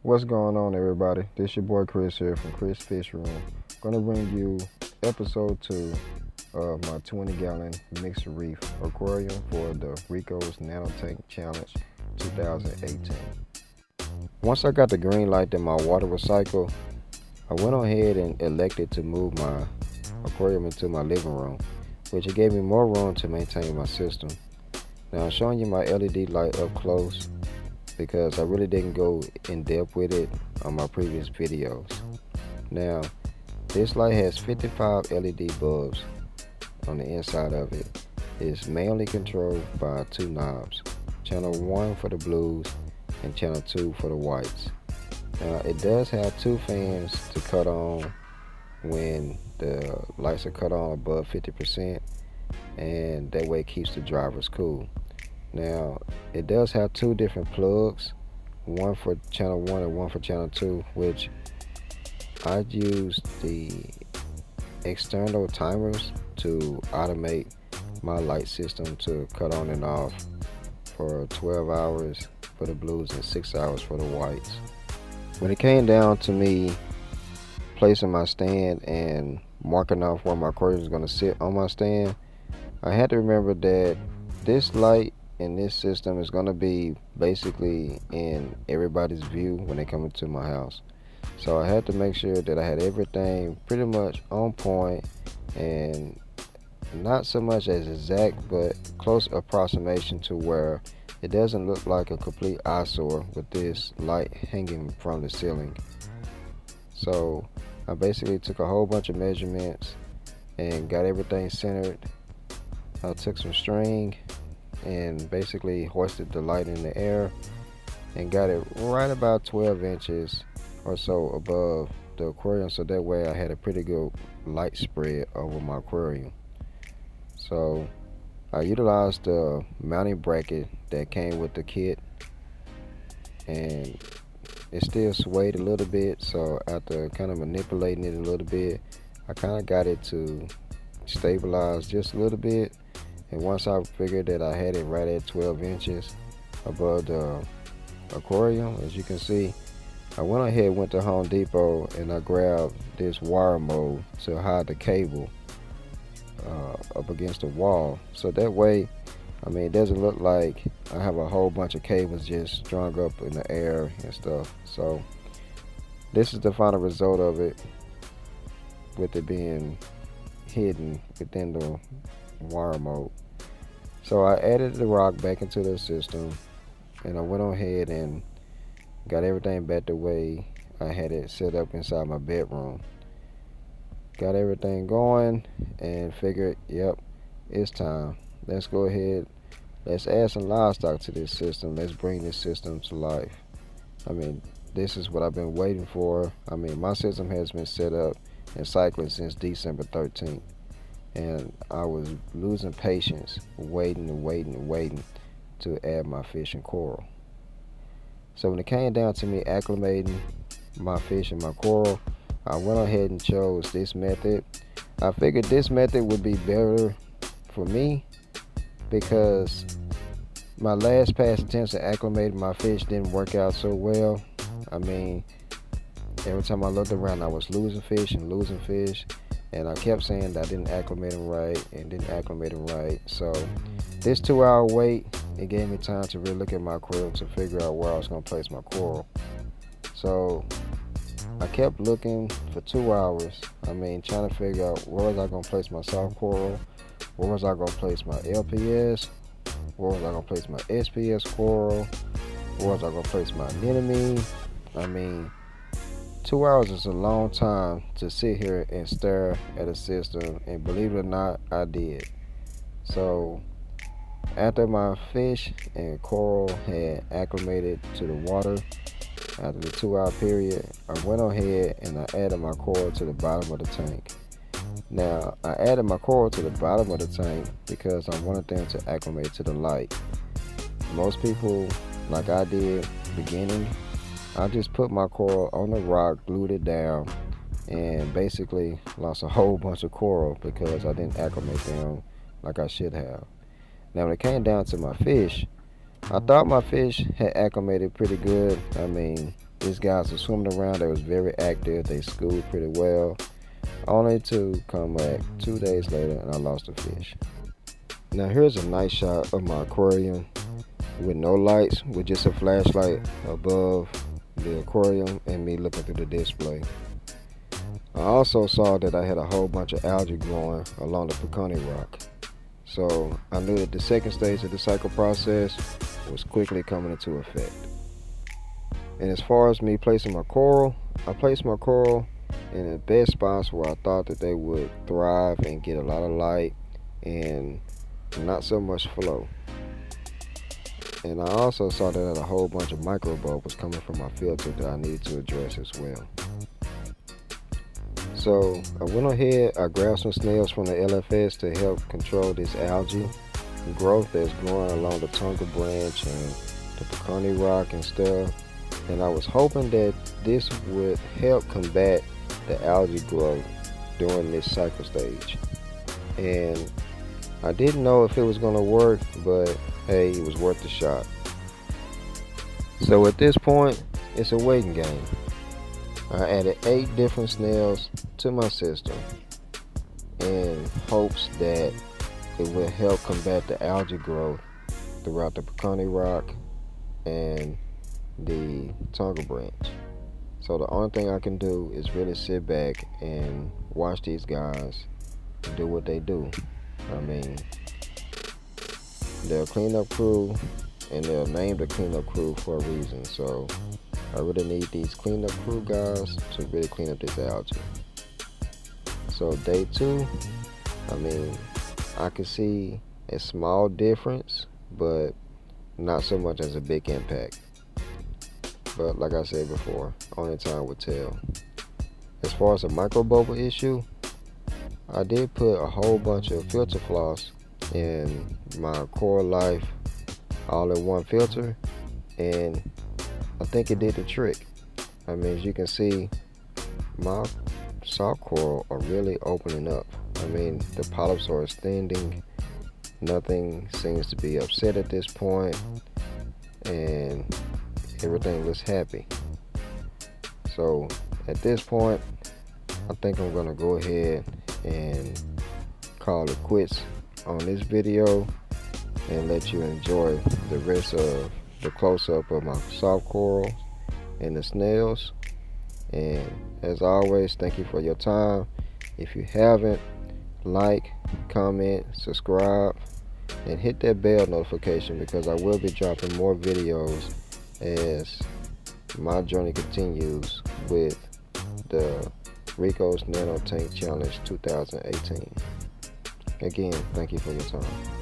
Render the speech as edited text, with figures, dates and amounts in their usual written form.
What's going on, everybody? This your boy Chris here from Chris Fish Room. Gonna bring you episode 2 of my 20-gallon mixed reef aquarium for the Rico's Nano Tank Challenge 2018. Once I got the green light that my water was cycled, I went ahead and elected to move my aquarium into my living room, which it gave me more room to maintain my system. Now I'm showing you my LED light up close because I really didn't go in depth with it on my previous videos. Now, this light has 55 LED bulbs on the inside of it. It's mainly controlled by 2 knobs, channel 1 for the blues and channel 2 for the whites. Now, it does have 2 fans to cut on when the lights are cut on above 50%, and that way it keeps the drivers cool. Now, it does have 2 different plugs, one for channel 1 and one for channel 2, which I used the external timers to automate my light system to cut on and off for 12 hours for the blues and 6 hours for the whites. When it came down to me placing my stand and marking off where my aquarium is going to sit on my stand, I had to remember that this light in this system is going to be basically in everybody's view when they come into my house. So I had to make sure that I had everything pretty much on point and not so much as exact, but close approximation to where it doesn't look like a complete eyesore with this light hanging from the ceiling. So I basically took a whole bunch of measurements and got everything centered. I took some string and basically hoisted the light in the air and got it right about 12 inches or so above the aquarium, so that way I had a pretty good light spread over my aquarium. So I utilized the mounting bracket that came with the kit, and it still swayed a little bit, so after kind of manipulating it a little bit, I kind of got it to stabilize just a little bit. And once I figured that I had it right at 12 inches above the aquarium, as you can see, I went to Home Depot and I grabbed this wire mold to hide the cable up against the wall. So that way, it doesn't look like I have a whole bunch of cables just strung up in the air and stuff. So this is the final result of it, with it being hidden within the wire mold. So I added the rock back into the system, and I went on ahead and got everything back the way I had it set up inside my bedroom. Got everything going and figured, yep, it's time. Let's go ahead, let's add some livestock to this system. Let's bring this system to life. This is what I've been waiting for. My system has been set up and cycling since December 13th. And I was losing patience, waiting to add my fish and coral. So when it came down to me acclimating my fish and my coral, I went ahead and chose this method. I figured this method would be better for me because my last past attempts at acclimating my fish didn't work out so well. Every time I looked around, I was losing fish, and I kept saying that I didn't acclimate them right. So this 2-hour wait, it gave me time to really look at my aquarium to figure out where I was going to place my coral. So I kept looking for 2 hours, trying to figure out where was I going to place my soft coral, where was I going to place my LPS, where was I going to place my SPS coral, where was I going to place my anemone. 2 hours is a long time to sit here and stare at a system, and believe it or not, I did. So after my fish and coral had acclimated to the water, after the 2-hour period, I went ahead and I added my coral to the bottom of the tank. Now, I added my coral to the bottom of the tank because I wanted them to acclimate to the light. Most people, like I did beginning, I just put my coral on the rock, glued it down, and basically lost a whole bunch of coral because I didn't acclimate them like I should have. Now when it came down to my fish, I thought my fish had acclimated pretty good. These guys were swimming around. They was very active. They schooled pretty well. Only to come back 2 days later and I lost a fish. Now here's a nice shot of my aquarium with no lights, with just a flashlight above the aquarium and me looking through the display. I also saw that I had a whole bunch of algae growing along the Peconi rock. So I knew that the second stage of the cycle process was quickly coming into effect. And as far as me placing my coral, I placed my coral in the best spots where I thought that they would thrive and get a lot of light and not so much flow. And I also saw that I had a whole bunch of micro bubbles coming from my filter that I needed to address as well. So I went ahead, I grabbed some snails from the LFS to help control this algae growth that's growing along the Tonga branch and the Peconi rock and stuff. And I was hoping that this would help combat the algae growth during this cycle stage. And I didn't know if it was going to work, but hey, it was worth the shot. So at this point, it's a waiting game. I added 8 different snails to my system in hopes that it will help combat the algae growth throughout the Peconi rock and the Tonga branch. So the only thing I can do is really sit back and watch these guys do what they do. I mean, they're a cleanup crew and they're named a cleanup crew for a reason. So I really need these cleanup crew guys to really clean up this algae. So day 2, I mean, I can see a small difference, but not so much as a big impact. But like I said before, only time will tell. As far as the micro bubble issue, I did put a whole bunch of filter floss in my Coral Life all-in-one filter, and I think it did the trick. I mean, as you can see, my soft coral are really opening up. I mean, the polyps are extending. Nothing seems to be upset at this point, and everything looks happy. So at this point, I think I'm gonna go ahead and call it quits on this video and let you enjoy the rest of the close-up of my soft coral and the snails. And as always, thank you for your time. If you haven't, like, comment, subscribe, and hit that bell notification, because I will be dropping more videos as my journey continues with the Rico's Nano Tank Challenge 2018. Again, thank you for your time.